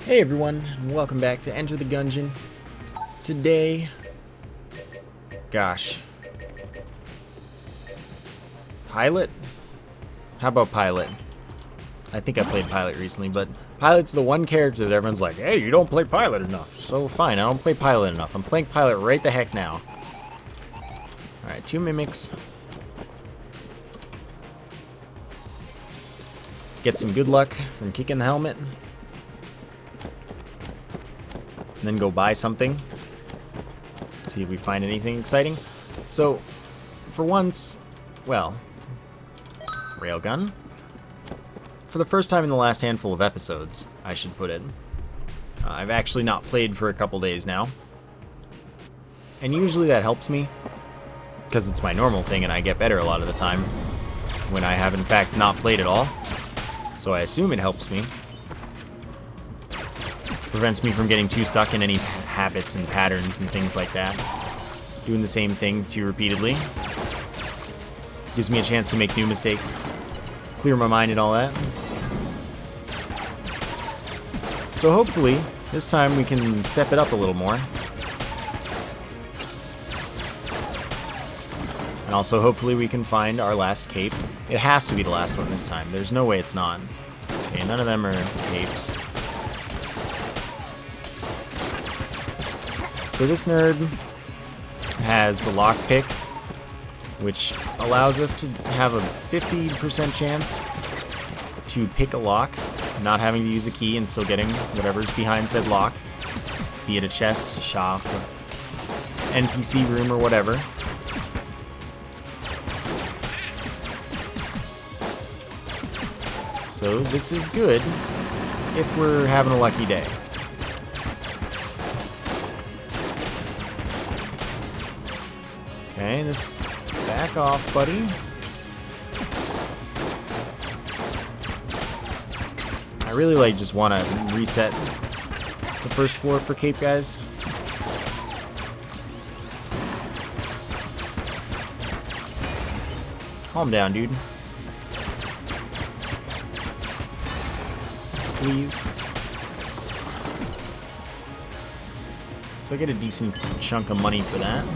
Hey everyone, and welcome back to Enter the Gungeon. Today, gosh, Pilot? How about Pilot? I think I played Pilot recently, but Pilot's the one character that everyone's like, hey, you don't play Pilot enough. So fine, I don't play Pilot enough. I'm playing Pilot right the heck now. Alright, 2 mimics. Get some good luck from kicking the helmet. And then go buy something. See if we find anything exciting. So, for once, well, railgun. For the first time in the last handful of episodes, I should put it. I've actually not played for a couple days now. And usually that helps me, because it's my normal thing and I get better a lot of the time when I have in fact not played at all. So I assume it helps me. Prevents me from getting too stuck in any habits and patterns and things like that. Doing the same thing too repeatedly. Gives me a chance to make new mistakes. Clear my mind and all that. So hopefully, this time we can step it up a little more. And also hopefully we can find our last cape. It has to be the last one this time. There's no way it's not. Okay, none of them are capes. So this nerd has the lockpick, which allows us to have a 50% chance to pick a lock, not having to use a key and still getting whatever's behind said lock, be it a chest, shop, NPC room, or whatever. So this is good if we're having a lucky day. Okay, this back off, buddy. I really just want to reset the first floor for cape guys. Calm down, dude. Please. So I get a decent chunk of money for that.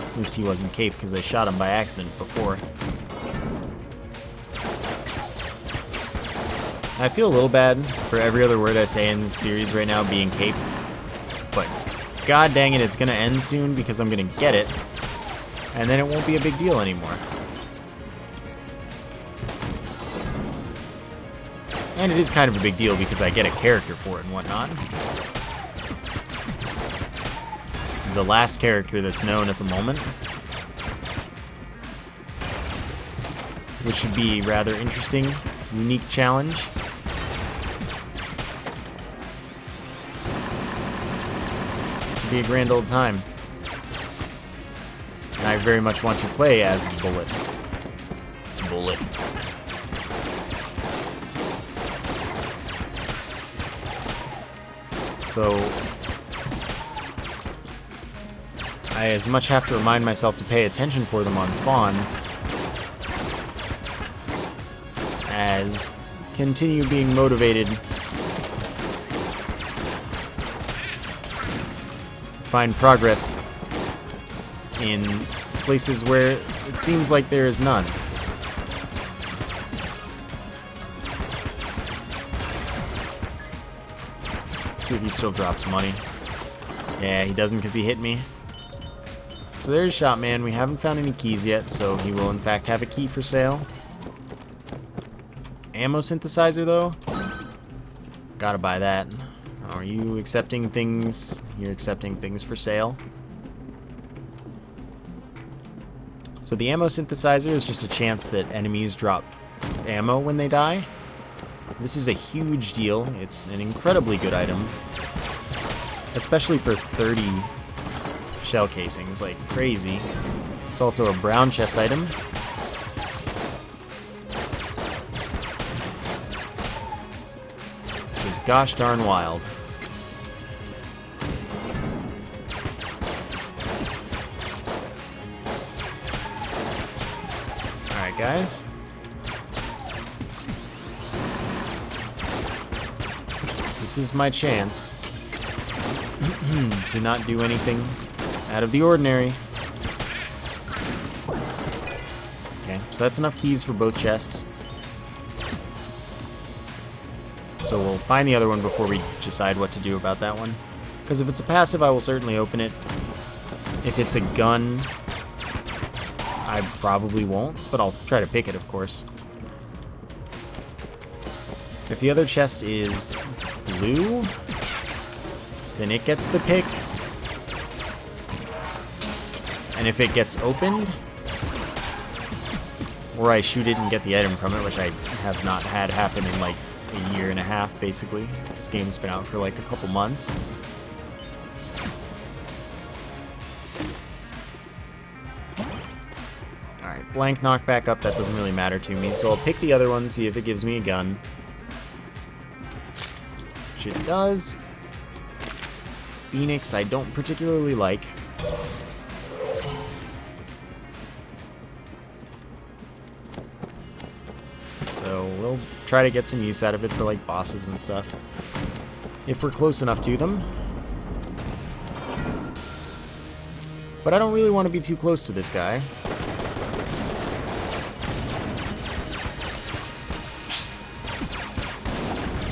At least he wasn't cape because I shot him by accident before. I feel a little bad for every other word I say in this series right now being cape, but god dang it, it's gonna end soon because I'm gonna get it, and then it won't be a big deal anymore. And it is kind of a big deal because I get a character for it and whatnot. The last character that's known at the moment, which should be rather interesting, unique challenge. Should be a grand old time. And I very much want to play as the Bullet. Bullet. So I as much have to remind myself to pay attention for them on spawns as continue being motivated. Find progress in places where it seems like there is none. Let's see if he still drops money. Yeah, he doesn't because he hit me. So there's Shopman. We haven't found any keys yet, so he will in fact have a key for sale. Ammo synthesizer though? Gotta buy that. Are you accepting things? You're accepting things for sale. So the ammo synthesizer is just a chance that enemies drop ammo when they die. This is a huge deal. It's an incredibly good item, especially for 30 shell casings, like crazy. It's also a brown chest item. Which is gosh darn wild. Alright guys. This is my chance to not do anything out of the ordinary. Okay, so that's enough keys for both chests. So we'll find the other one before we decide what to do about that one. Because if it's a passive, I will certainly open it. If it's a gun, I probably won't, but I'll try to pick it, of course. If the other chest is blue, then it gets the pick. And if it gets opened, or I shoot it and get the item from it, which I have not had happen in like a year and a half, basically. This game's been out for like a couple months. Alright, blank knockback up, that doesn't really matter to me, so I'll pick the other one, see if it gives me a gun. Which it does. Phoenix I don't particularly like. So we'll try to get some use out of it for like bosses and stuff. If we're close enough to them. But I don't really want to be too close to this guy.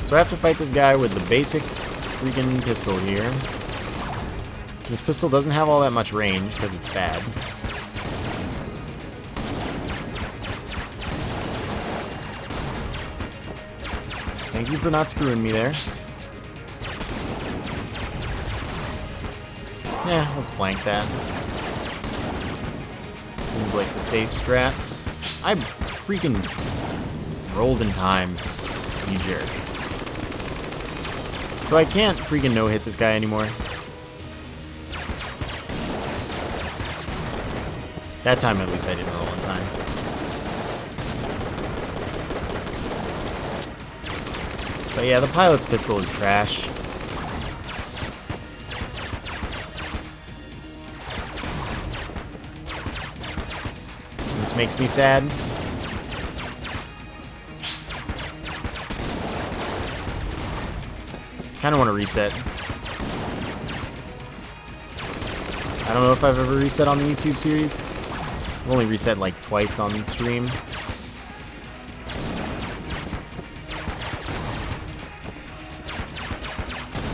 So I have to fight this guy with the basic freaking pistol here. This pistol doesn't have all that much range because it's bad. Thank you for not screwing me there. Yeah, let's blank that. Seems like the safe strat. I freaking rolled in time, you jerk. So I can't freaking no-hit this guy anymore. That time at least I didn't roll in time. But yeah, the pilot's pistol is trash. This makes me sad. Kinda wanna reset. I don't know if I've ever reset on the YouTube series. I've only reset like twice on stream.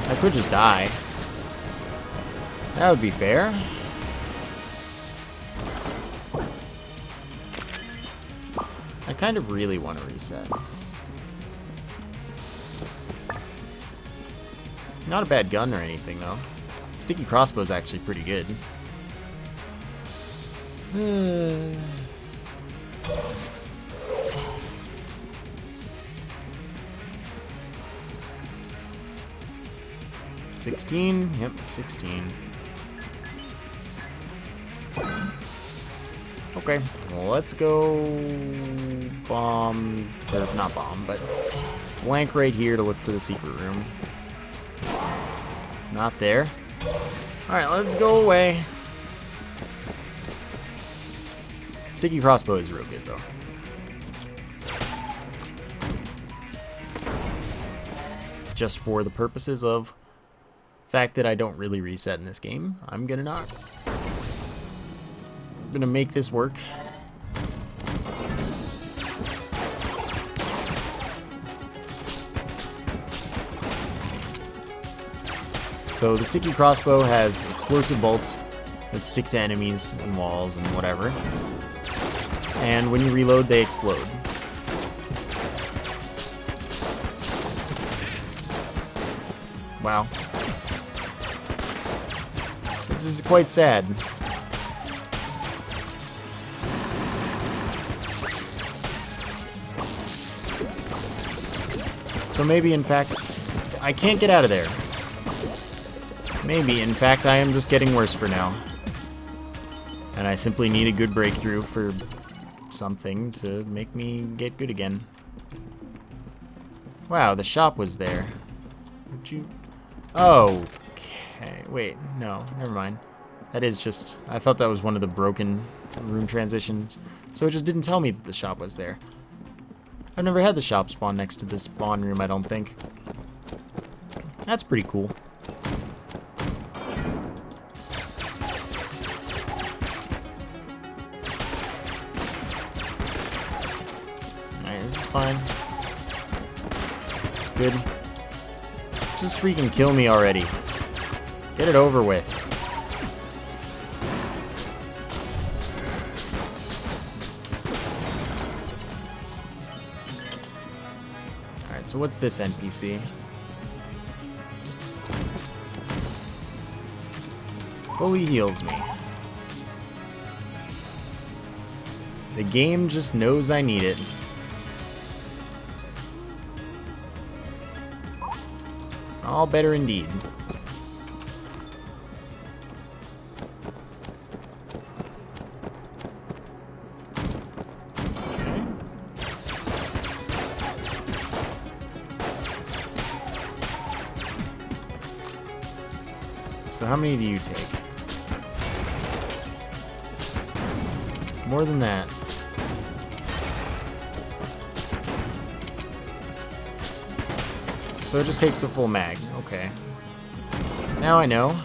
I could just die. That would be fair. I kind of really want to reset. Not a bad gun or anything, though. Sticky crossbow is actually pretty good. $16? Yep, 16. Okay, well, let's go bomb, or not bomb, but blank right here to look for the secret room. Not there. Alright, let's go away. Sticky crossbow is real good, though. Just for the purposes of the fact that I don't really reset in this game, I'm gonna make this work. So the sticky crossbow has explosive bolts that stick to enemies and walls and whatever. And when you reload, they explode. Wow. This is quite sad. So maybe, in fact, I can't get out of there. Maybe, in fact, I am just getting worse for now. And I simply need a good breakthrough for something to make me get good again. Wow, the shop was there. Would you... Oh, okay. Wait, no, never mind. That is just... I thought that was one of the broken room transitions. So it just didn't tell me that the shop was there. I've never had the shop spawn next to this spawn room, I don't think. That's pretty cool. Alright, this is fine. Good. Just freaking kill me already. Get it over with. Alright, so what's this NPC? Fully heals me. The game just knows I need it. All better indeed. Okay. So how many do you take? More than that. So it just takes a full mag. Okay. Now I know.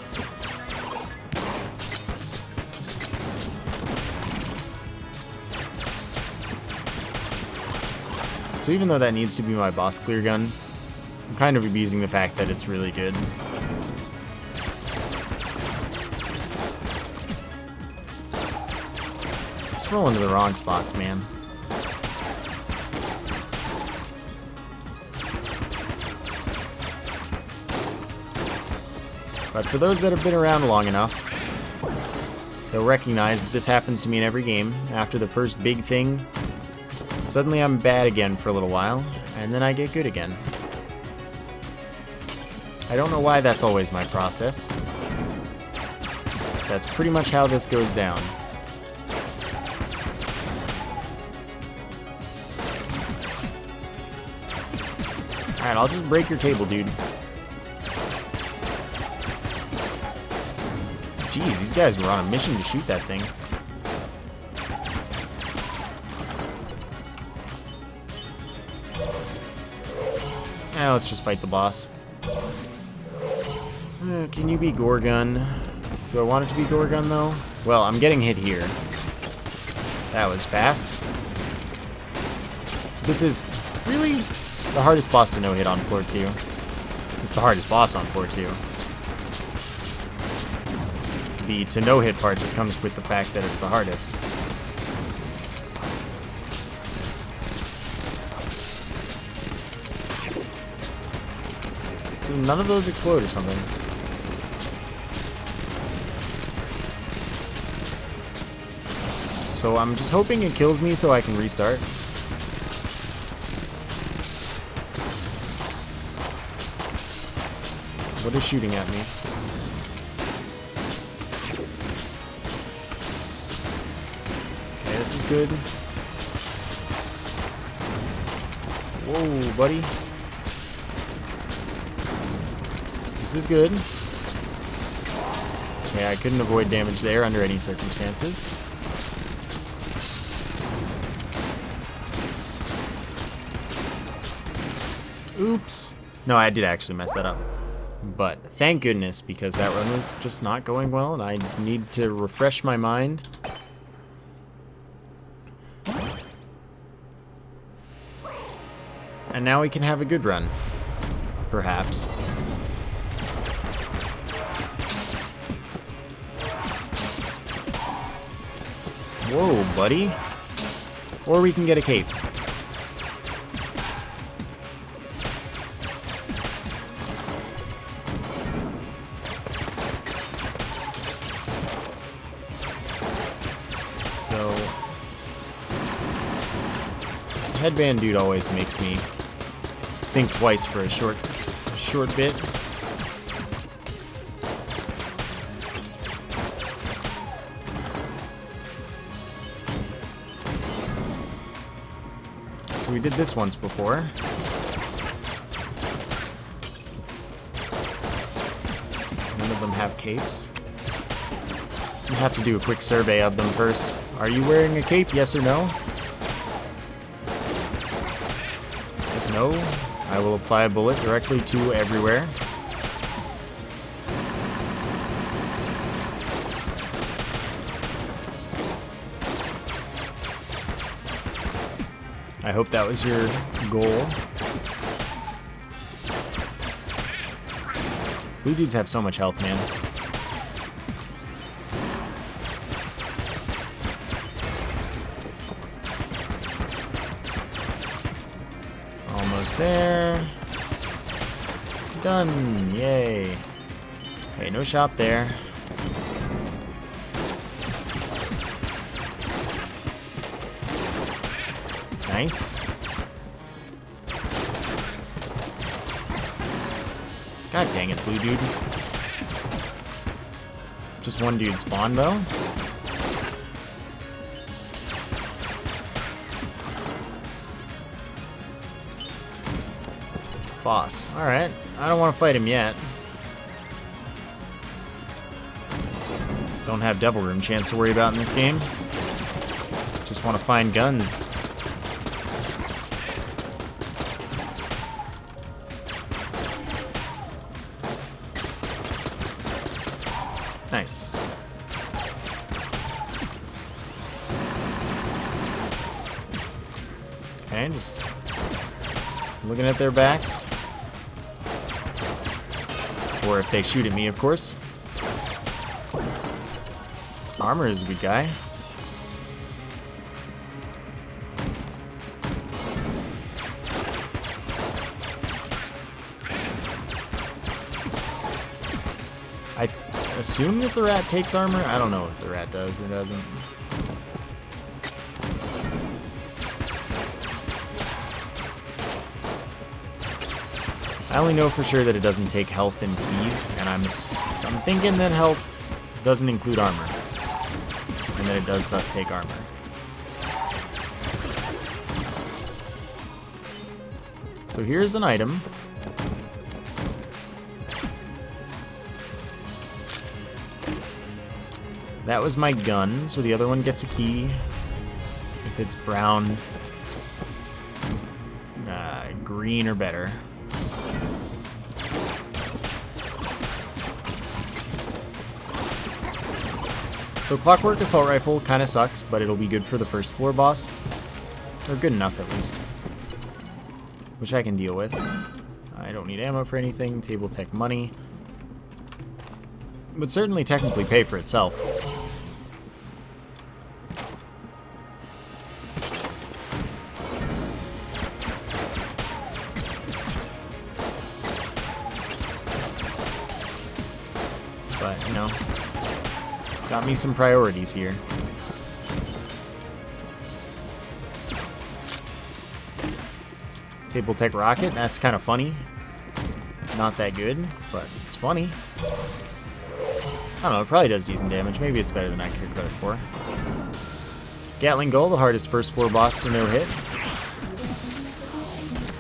So even though that needs to be my boss clear gun, I'm kind of abusing the fact that it's really good. Just roll into the wrong spots, man. But for those that have been around long enough, they'll recognize that this happens to me in every game. After the first big thing, suddenly I'm bad again for a little while, and then I get good again. I don't know why that's always my process. That's pretty much how this goes down. Alright, I'll just break your table, dude. Jeez, these guys were on a mission to shoot that thing. Let's just fight the boss. Can you be Gorgon? Do I want it to be Gorgon, though? Well, I'm getting hit here. That was fast. This is really the hardest boss to no-hit on floor 2. It's the hardest boss on floor 2. The to no-hit part just comes with the fact that it's the hardest. Did none of those explode or something? So I'm just hoping it kills me so I can restart. What is shooting at me? This is good. Whoa, buddy. This is good. Okay, I couldn't avoid damage there under any circumstances. Oops. No, I did actually mess that up. But thank goodness, because that run was just not going well, and I need to refresh my mind. And now we can have a good run. Perhaps. Whoa, buddy. Or we can get a cape. So... Headband dude always makes me think twice for a short bit. So we did this once before. None of them have capes. You have to do a quick survey of them first. Are you wearing a cape, yes or no? If no, I will apply a bullet directly to everywhere. I hope that was your goal. Blue dudes have so much health, man. Almost there. Done. Yay. Okay, no shop there. Nice. God dang it, blue dude. Just one dude spawned, though. Boss. Alright. I don't want to fight him yet. Don't have Devil Room chance to worry about in this game. Just want to find guns. Nice. Okay, just looking at their backs. Or if they shoot at me, of course. Armor is a good guy. I assume that the rat takes armor. I don't know if the rat does or doesn't. I only know for sure that it doesn't take health and keys, and I'm thinking that health doesn't include armor, and that it does thus take armor. So here's an item. That was my gun, so the other one gets a key. If it's brown, green or better. So Clockwork Assault Rifle kind of sucks, but it'll be good for the first floor boss. Or good enough, at least. Which I can deal with. I don't need ammo for anything. Table tech money. Would certainly technically pay for itself. But, you know, got me some priorities here. Table tech rocket, that's kind of funny. Not that good, but it's funny. I don't know, it probably does decent damage. Maybe it's better than I could credit for. Gatling Gull, the hardest first floor boss to no hit.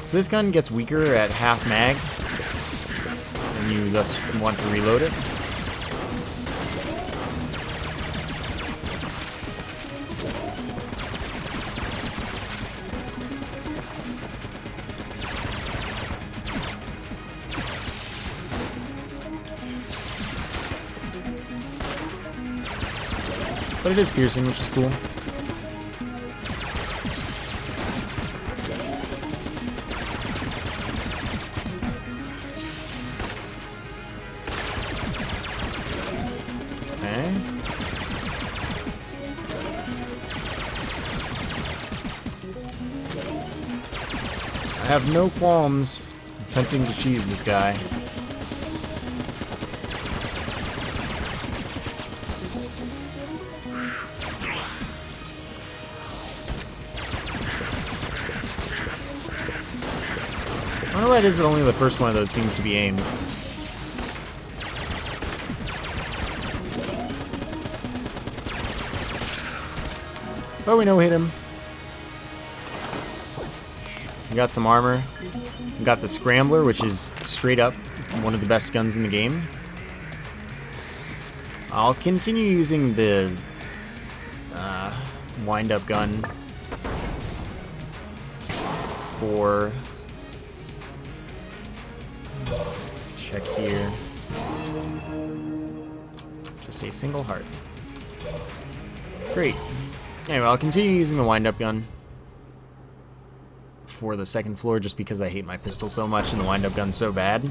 So this gun gets weaker at half mag, and you thus want to reload it. But it is piercing, which is cool. Okay. I have no qualms attempting to cheese this guy. I wonder why it is that only the first one of those seems to be aimed. But we know we hit him. We got some armor. We got the Scrambler, which is straight up one of the best guns in the game. I'll continue using the wind-up gun for... Check here. Just a single heart. Great. Anyway, I'll continue using the wind-up gun. for the second floor just because I hate my pistol so much and the wind-up gun so bad.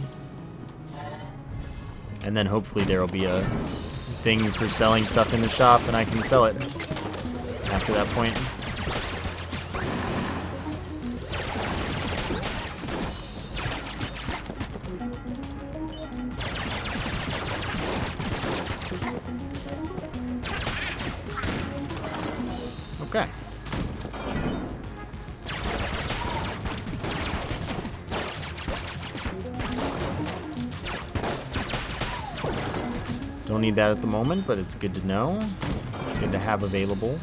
And then hopefully there will be a thing for selling stuff in the shop and I can sell it after that point. Okay. Don't need that at the moment, but it's good to know. Good to have available.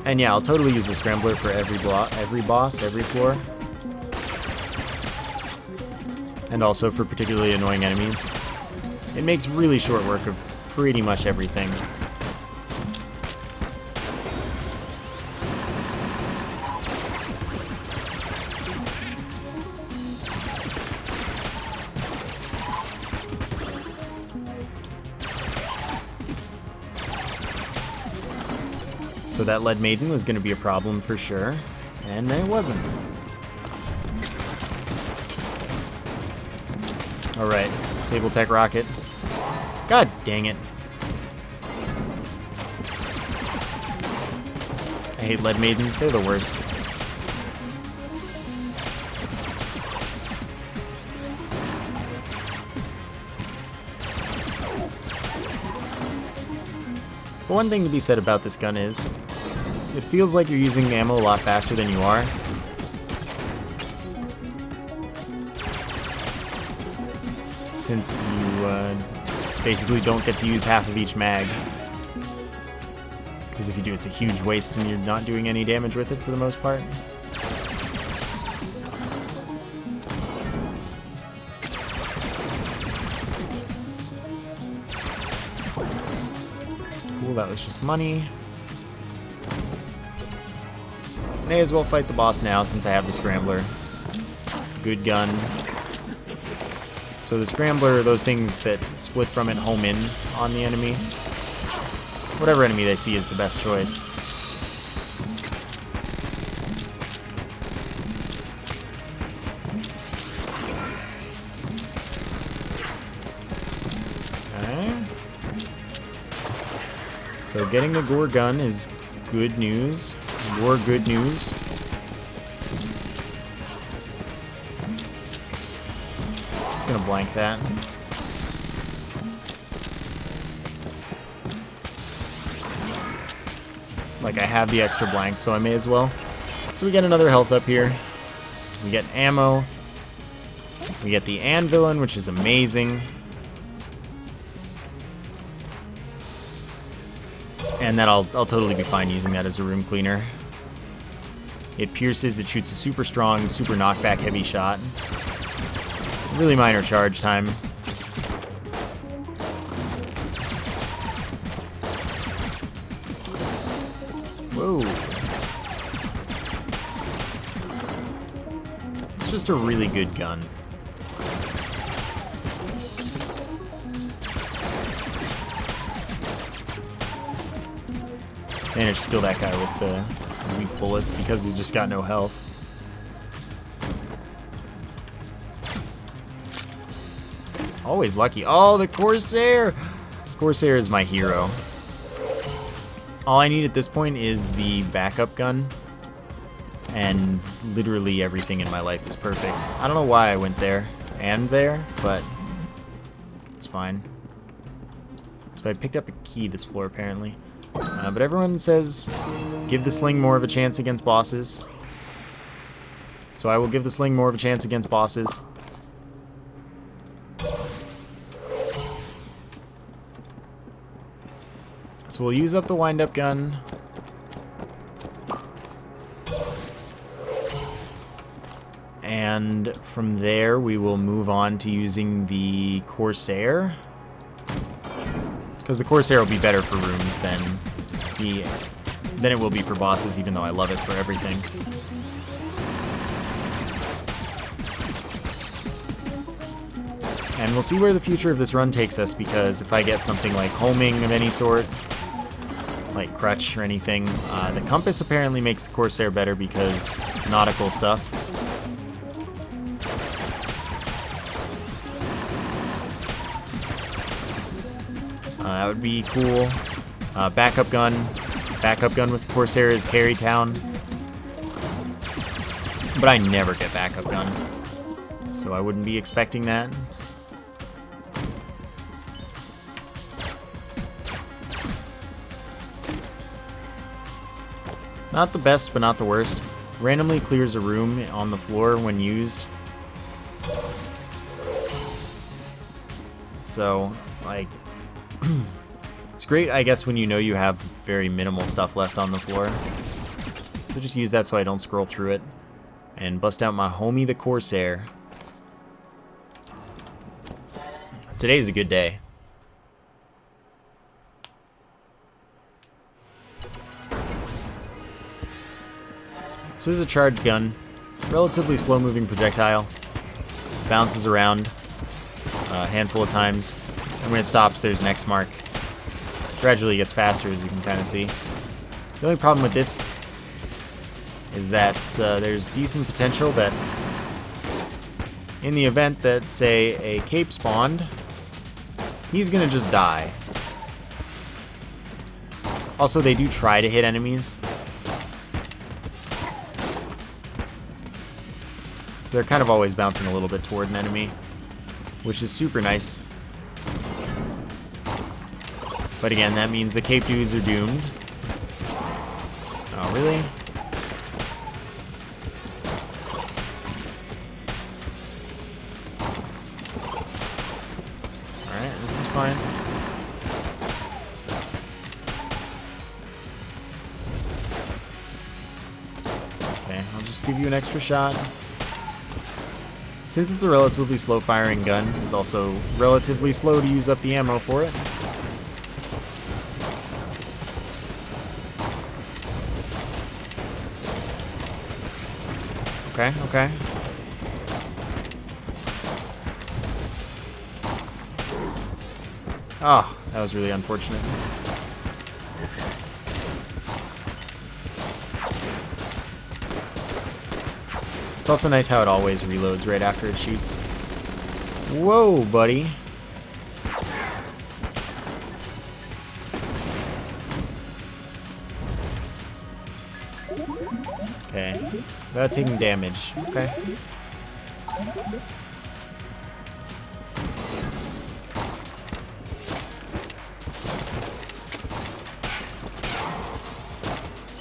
And yeah, I'll totally use the scrambler for every boss, every floor. And also for particularly annoying enemies. It makes really short work of pretty much everything. So that lead maiden was going to be a problem for sure, and then it wasn't. Alright, table tech rocket. God dang it. I hate lead maidens, they're the worst. But one thing to be said about this gun is, it feels like you're using ammo a lot faster than you are. Since you basically don't get to use half of each mag. Because if you do, it's a huge waste and you're not doing any damage with it for the most part. Cool, that was just money. May as well fight the boss now since I have the scrambler. Good gun. So the scrambler, those things that split from it home in on the enemy. Whatever enemy they see is the best choice. Okay. So getting the gore gun is good news. More good news. Just gonna blank that. Like I have the extra blanks, so I may as well. So we get another health up here. We get ammo. We get the anvilin, which is amazing. And then I'll totally be fine using that as a room cleaner. It pierces, it shoots a super strong, super knockback heavy shot. Really minor charge time. Whoa. It's just a really good gun. Managed to kill that guy with the weak bullets because he's just got no health. Always lucky. Oh, the Corsair! Corsair is my hero. All I need at this point is the backup gun, and literally everything in my life is perfect. I don't know why I went there and there, but it's fine. So I picked up a key this floor apparently. But everyone says give the sling more of a chance against bosses. So I will give the sling more of a chance against bosses. So we'll use up the wind-up gun. And from there we will move on to using the Corsair. Because the Corsair will be better for rooms than it will be for bosses, even though I love it for everything. And we'll see where the future of this run takes us, because if I get something like homing of any sort, like crutch or anything. The compass apparently makes the Corsair better because nautical stuff. That would be cool. Backup gun. Backup gun with the Corsair is carry town. But I never get backup gun, so I wouldn't be expecting that. Not the best, but not the worst. Randomly clears a room on the floor when used. So, like, it's great, I guess, when you know you have very minimal stuff left on the floor. So just use that so I don't scroll through it. And bust out my homie, the Corsair. Today's a good day. This is a charged gun. Relatively slow-moving projectile. Bounces around a handful of times. And when it stops, there's an X mark. Gradually gets faster, as you can kind of see. The only problem with this is that there's decent potential that in the event that, say, a cape spawned, he's gonna just die. Also, they do try to hit enemies. So they're kind of always bouncing a little bit toward an enemy, which is super nice. But again, that means the cape dudes are doomed. Oh, really? Alright, this is fine. Okay, I'll just give you an extra shot. Since it's a relatively slow-firing gun, it's also relatively slow to use up the ammo for it. Okay, okay. Oh, that was really unfortunate. It's also nice how it always reloads right after it shoots. Whoa, buddy. Okay. Without taking damage. Okay.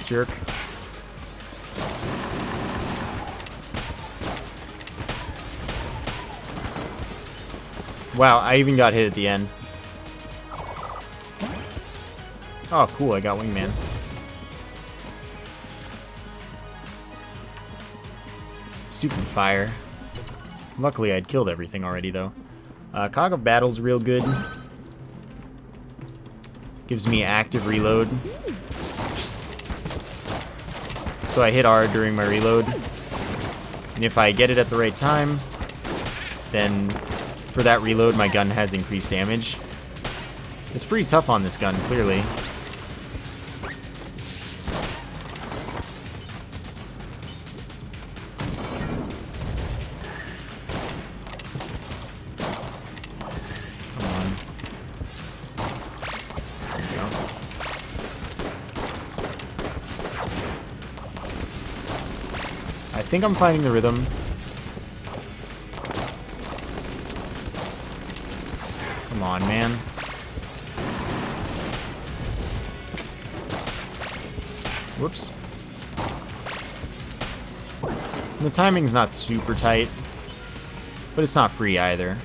Jerk. Wow, I even got hit at the end. Oh, cool, I got wingman. Stupid fire. Luckily, I'd killed everything already, though. Cog of Battle's real good. Gives me active reload. So I hit R during my reload. And if I get it at the right time, then for that reload, my gun has increased damage. It's pretty tough on this gun, clearly. Come on. There we go. I think I'm finding the rhythm. Come on, man. Whoops. The timing's not super tight, but it's not free either.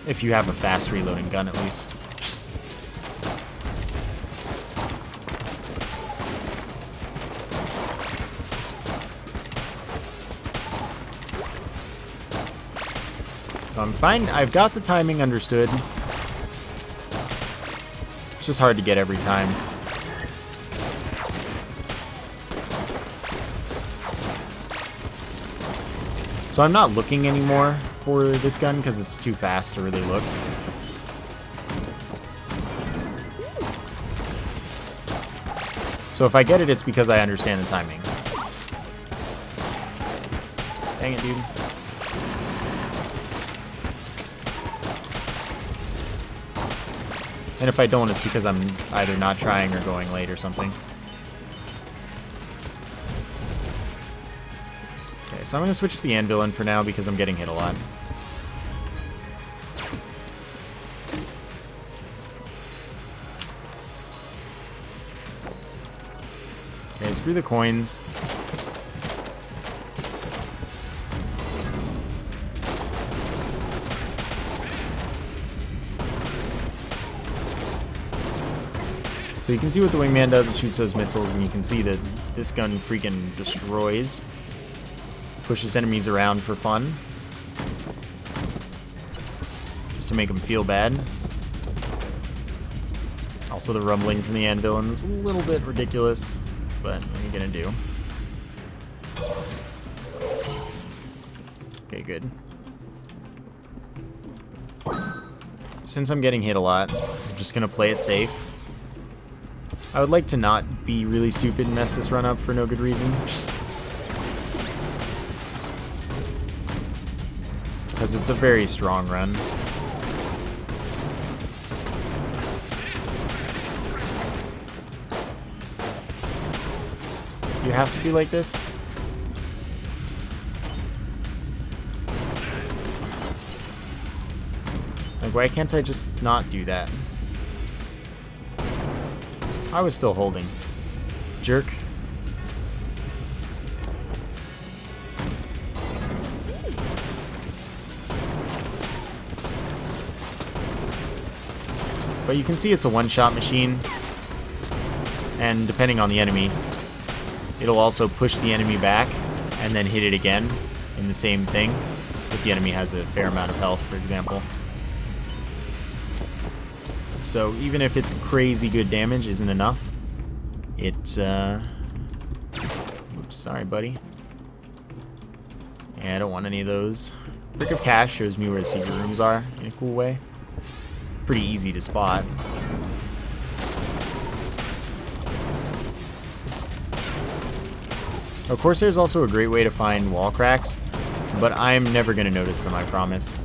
If you have a fast reloading gun, at least. So I'm fine. I've got the timing understood. It's just hard to get every time. So I'm not looking anymore for this gun because it's too fast to really look. So if I get it, it's because I understand the timing. Dang it, dude. And if I don't, it's because I'm either not trying or going late or something. Okay, so I'm going to switch to the anvil for now because I'm getting hit a lot. Okay, screw the coins. So you can see what the wingman does. It shoots those missiles, and you can see that this gun freaking destroys. Pushes enemies around for fun. Just to make them feel bad. Also, the rumbling from the anvil is a little bit ridiculous, but what are you gonna do? Okay, good. Since I'm getting hit a lot, I'm just gonna play it safe. I would like to not be really stupid and mess this run up for no good reason. Because it's a very strong run. Do you have to be like this? Like, why can't I just not do that? I was still holding. Jerk. But you can see it's a one-shot machine. And depending on the enemy, it'll also push the enemy back and then hit it again in the same thing. If the enemy has a fair amount of health, for example. So even if it's crazy good damage isn't enough, oops, sorry, buddy. Yeah, I don't want any of those. Brick of Cash shows me where the secret rooms are in a cool way. Pretty easy to spot. Of course, there's also a great way to find wall cracks, but I'm never going to notice them, I promise.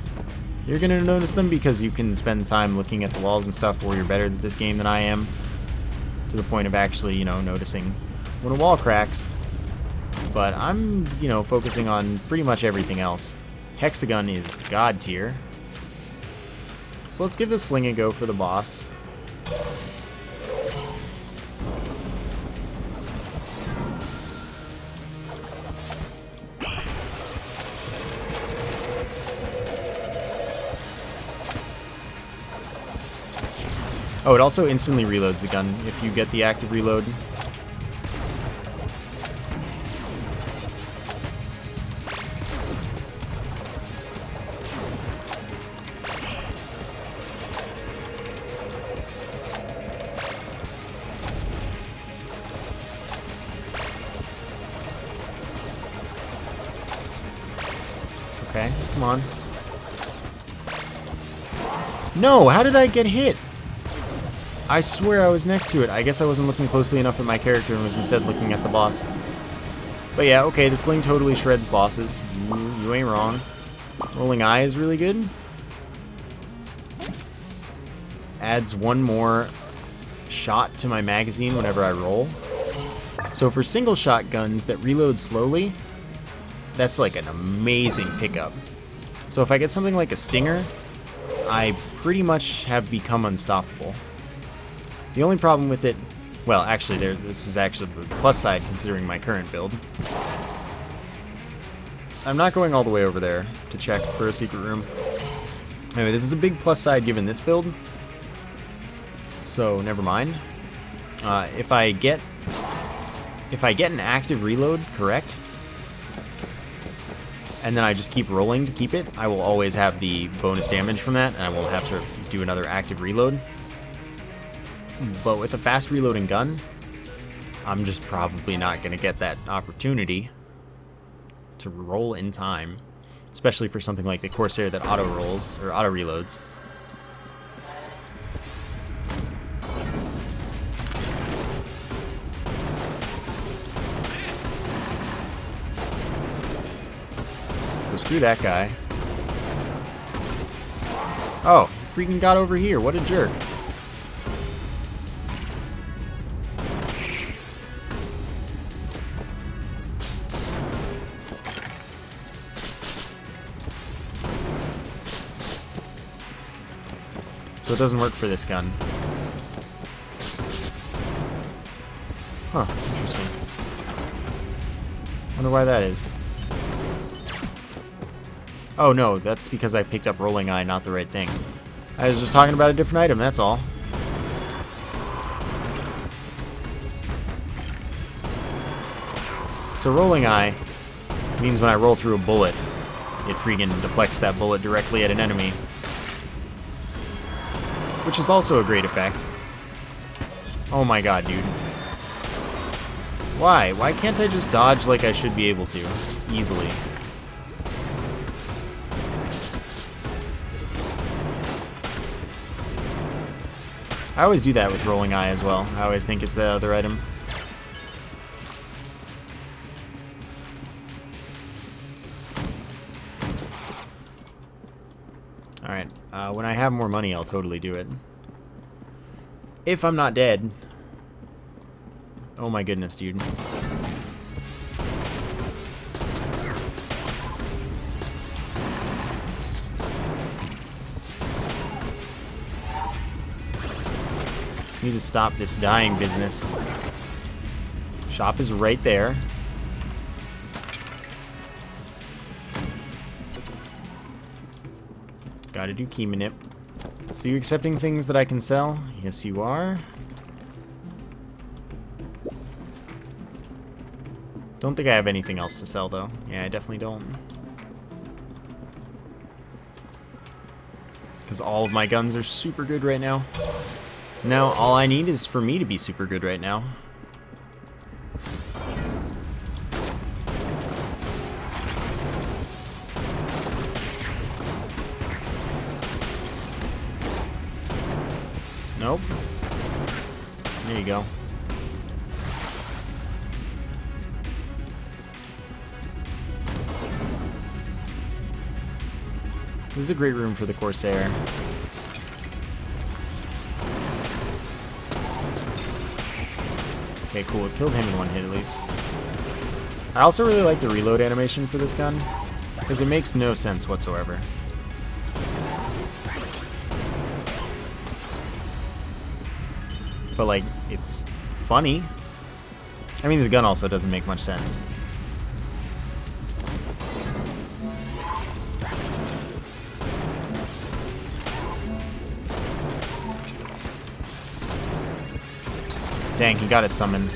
You're going to notice them because you can spend time looking at the walls and stuff where you're better at this game than I am. To the point of actually, you know, noticing when a wall cracks. But I'm, you know, focusing on pretty much everything else. Hexagon is god tier. So let's give this sling a go for the boss. Oh, it also instantly reloads the gun if you get the active reload. Okay, come on. No, how did I get hit? I swear I was next to it. I guess I wasn't looking closely enough at my character and was instead looking at the boss. But yeah, okay, the sling totally shreds bosses. You ain't wrong. Rolling eye is really good. Adds one more shot to my magazine whenever I roll. So for single shot guns that reload slowly, that's like an amazing pickup. So if I get something like a stinger, I pretty much have become unstoppable. The only problem with it, well, actually, this is actually the plus side considering my current build. I'm not going all the way over there to check for a secret room. Anyway, this is a big plus side given this build, so never mind. If I get an active reload correct, and then I just keep rolling to keep it, I will always have the bonus damage from that, and I won't have to do another active reload. But with a fast reloading gun, I'm just probably not going to get that opportunity to roll in time, especially for something like the Corsair that auto rolls or auto reloads. So screw that guy. Oh, he freaking got over here. What a jerk. So it doesn't work for this gun. Huh, interesting. Wonder why that is. Oh no, that's because I picked up Rolling Eye, not the right thing. I was just talking about a different item, that's all. So Rolling Eye means when I roll through a bullet, it freaking deflects that bullet directly at an enemy. Which is also a great effect. Oh my god, dude. Why? Why can't I just dodge like I should be able to? Easily. I always do that with Rolling Eye as well. I always think it's the other item. Alright, when I have more money, I'll totally do it. If I'm not dead. Oh my goodness, dude. Oops. Need to stop this dying business. Shop is right there. Gotta do key manip. So you accepting things that I can sell? Yes, you are. Don't think I have anything else to sell, though. Yeah, I definitely don't. Because all of my guns are super good right now. Now, all I need is for me to be super good right now. Nope. There you go. This is a great room for the Corsair. Okay, cool. It killed him in one hit at least. I also really like the reload animation for this gun, because it makes no sense whatsoever. But, like, it's funny. I mean, this gun also doesn't make much sense. Dang, he got it summoned.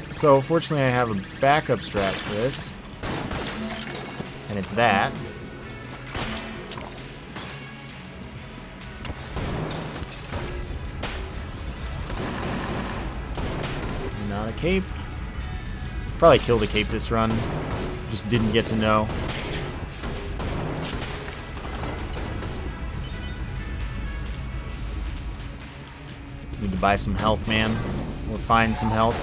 So, fortunately, I have a backup strat for this. And it's that. Not a cape. Probably killed a cape this run. Just didn't get to know. Need to buy some health, man. Or find some health.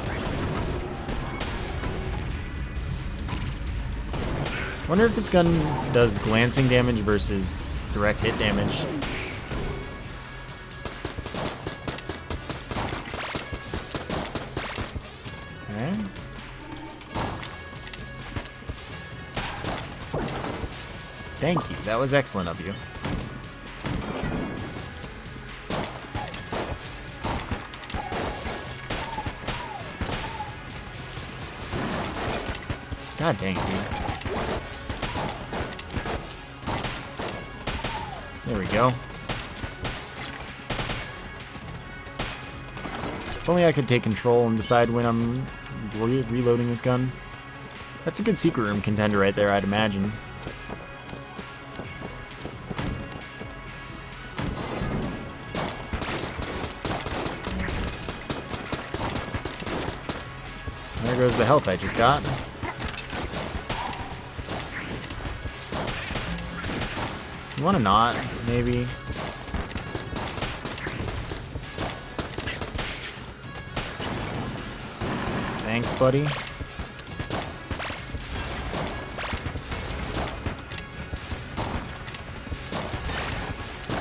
Wonder if this gun does glancing damage versus direct hit damage. Okay. Thank you. That was excellent of you. God dang it, dude. There we go. If only I could take control and decide when I'm reloading this gun. That's a good secret room contender right there, I'd imagine. There goes the health I just got. You want to not, maybe? Thanks, buddy.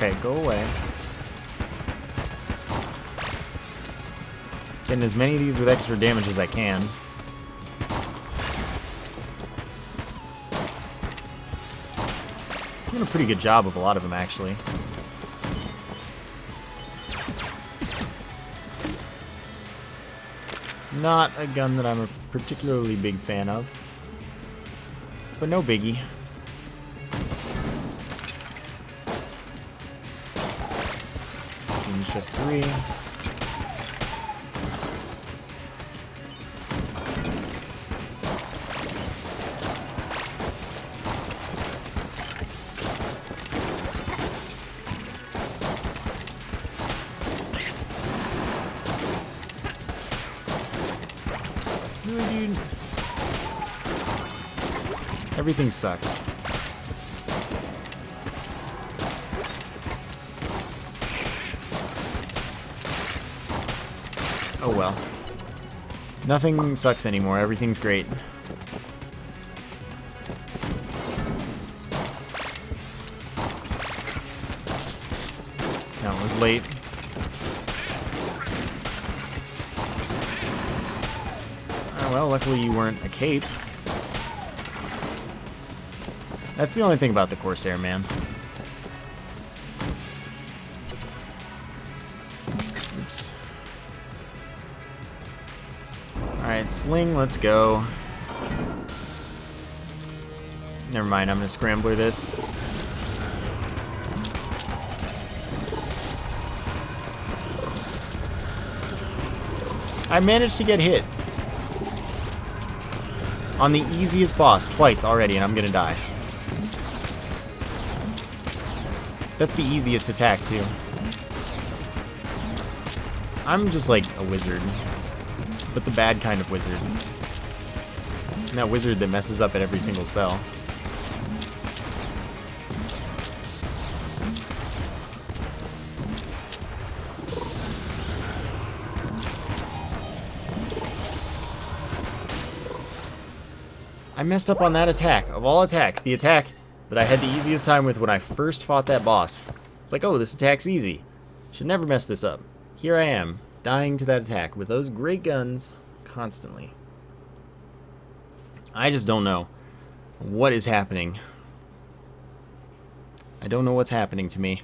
Okay, go away. Getting as many of these with extra damage as I can. Doing a pretty good job of a lot of them, actually. Not a gun that I'm a particularly big fan of. But no biggie. Seems just 3. Really, dude? Everything sucks. Oh well. Nothing sucks anymore. Everything's great. That was late. Oh well, luckily you weren't a cape. That's the only thing about the Corsair, man. Oops. Alright, sling, let's go. Never mind, I'm gonna scrambler this. I managed to get hit on the easiest boss twice already, and I'm gonna die. That's the easiest attack, too. I'm just like a wizard, but the bad kind of wizard. That wizard that messes up at every single spell. I messed up on that attack. Of all attacks, the attack that I had the easiest time with when I first fought that boss. It's like, oh, this attack's easy. Should never mess this up. Here I am, dying to that attack with those great guns constantly. I just don't know what is happening. I don't know what's happening to me.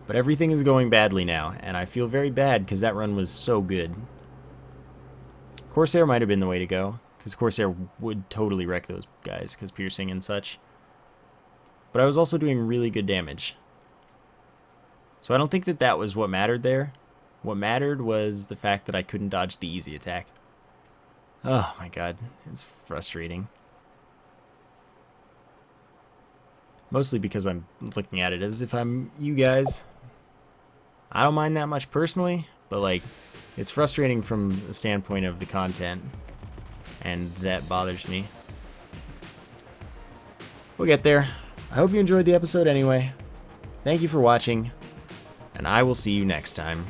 But everything is going badly now, and I feel very bad because that run was so good. Corsair might have been the way to go, because Corsair would totally wreck those guys, because piercing and such. But I was also doing really good damage. So I don't think that that was what mattered there. What mattered was the fact that I couldn't dodge the easy attack. Oh my god, it's frustrating. Mostly because I'm looking at it as if I'm you guys. I don't mind that much personally, but like, it's frustrating from the standpoint of the content. And that bothers me. We'll get there. I hope you enjoyed the episode anyway. Thank you for watching, and I will see you next time.